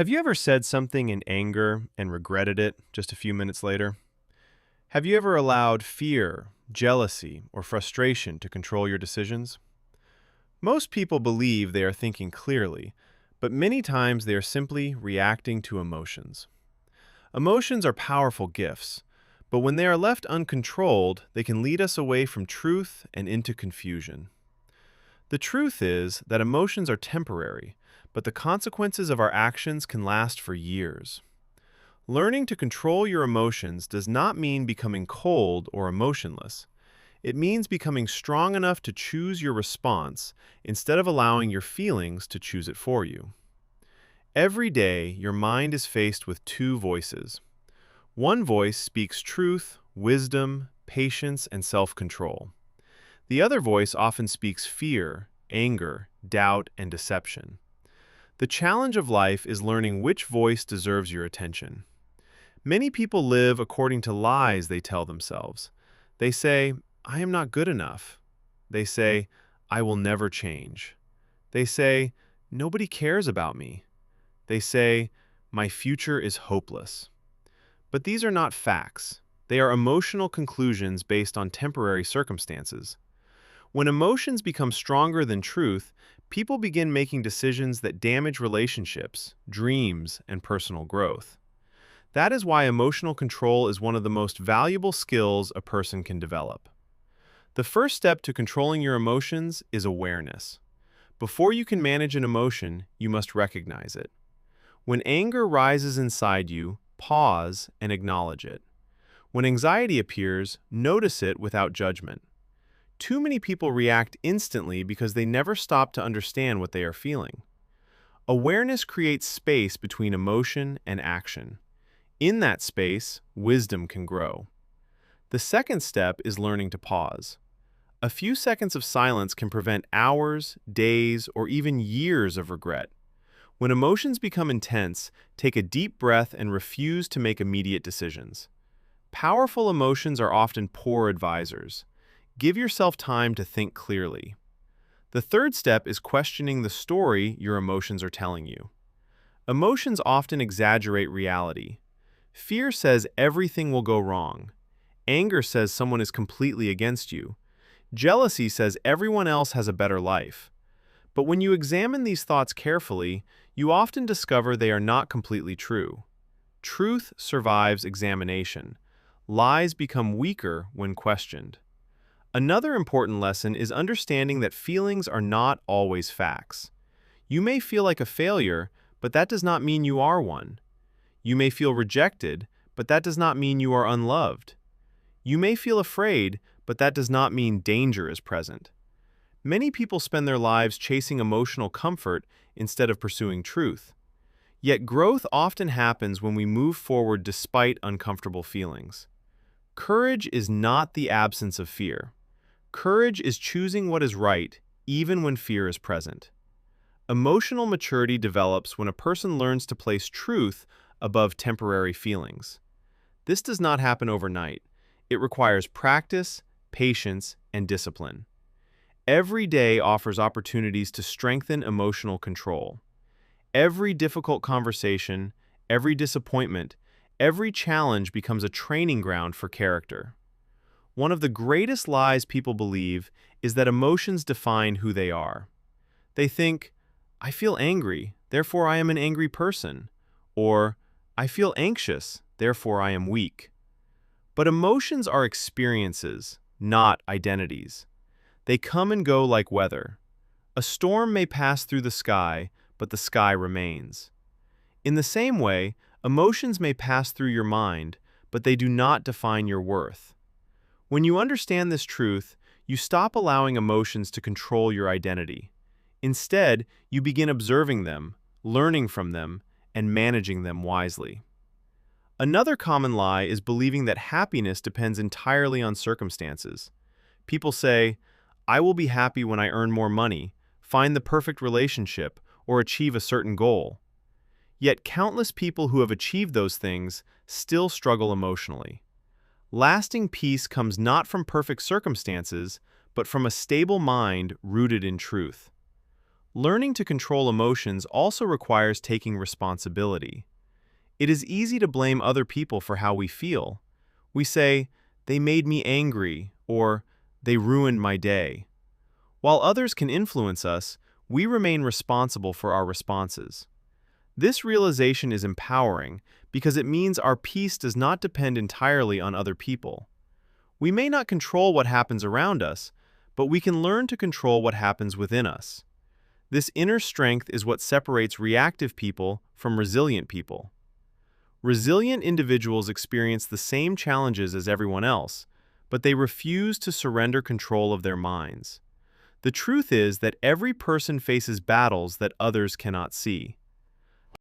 Have you ever said something in anger and regretted it just a few minutes later? Have you ever allowed fear, jealousy, or frustration to control your decisions? Most people believe they are thinking clearly, but many times they are simply reacting to emotions. Emotions are powerful gifts, but when they are left uncontrolled, they can lead us away from truth and into confusion. The truth is that emotions are temporary, but the consequences of our actions can last for years. Learning to control your emotions does not mean becoming cold or emotionless. It means becoming strong enough to choose your response instead of allowing your feelings to choose it for you. Every day, your mind is faced with two voices. One voice speaks truth, wisdom, patience, and self-control. The other voice often speaks fear, anger, doubt, and deception. The challenge of life is learning which voice deserves your attention. Many people live according to lies they tell themselves. They say, I am not good enough. They say, I will never change. They say, nobody cares about me. They say, my future is hopeless. But these are not facts. They are emotional conclusions based on temporary circumstances. When emotions become stronger than truth, people begin making decisions that damage relationships, dreams, and personal growth. That is why emotional control is one of the most valuable skills a person can develop. The first step to controlling your emotions is awareness. Before you can manage an emotion, you must recognize it. When anger rises inside you, pause and acknowledge it. When anxiety appears, notice it without judgment. Too many people react instantly because they never stop to understand what they are feeling. Awareness creates space between emotion and action. In that space, wisdom can grow. The second step is learning to pause. A few seconds of silence can prevent hours, days, or even years of regret. When emotions become intense, take a deep breath and refuse to make immediate decisions. Powerful emotions are often poor advisors. Give yourself time to think clearly. The third step is questioning the story your emotions are telling you. Emotions often exaggerate reality. Fear says everything will go wrong. Anger says someone is completely against you. Jealousy says everyone else has a better life. But when you examine these thoughts carefully, you often discover they are not completely true. Truth survives examination. Lies become weaker when questioned. Another important lesson is understanding that feelings are not always facts. You may feel like a failure, but that does not mean you are one. You may feel rejected, but that does not mean you are unloved. You may feel afraid, but that does not mean danger is present. Many people spend their lives chasing emotional comfort instead of pursuing truth. Yet growth often happens when we move forward despite uncomfortable feelings. Courage is not the absence of fear. Courage is choosing what is right, even when fear is present. Emotional maturity develops when a person learns to place truth above temporary feelings. This does not happen overnight. It requires practice, patience, and discipline. Every day offers opportunities to strengthen emotional control. Every difficult conversation, every disappointment, every challenge becomes a training ground for character. One of the greatest lies people believe is that emotions define who they are. They think, I feel angry, therefore I am an angry person, or I feel anxious, therefore I am weak. But emotions are experiences, not identities. They come and go like weather. A storm may pass through the sky, but the sky remains. In the same way, emotions may pass through your mind, but they do not define your worth. When you understand this truth, you stop allowing emotions to control your identity. Instead, you begin observing them, learning from them, and managing them wisely. Another common lie is believing that happiness depends entirely on circumstances. People say, I will be happy when I earn more money, find the perfect relationship, or achieve a certain goal. Yet countless people who have achieved those things still struggle emotionally. Lasting peace comes not from perfect circumstances, but from a stable mind rooted in truth. Learning to control emotions also requires taking responsibility. It is easy to blame other people for how we feel. We say, "They made me angry," or "They ruined my day." While others can influence us, we remain responsible for our responses. This realization is empowering because it means our peace does not depend entirely on other people. We may not control what happens around us, but we can learn to control what happens within us. This inner strength is what separates reactive people from resilient people. Resilient individuals experience the same challenges as everyone else, but they refuse to surrender control of their minds. The truth is that every person faces battles that others cannot see.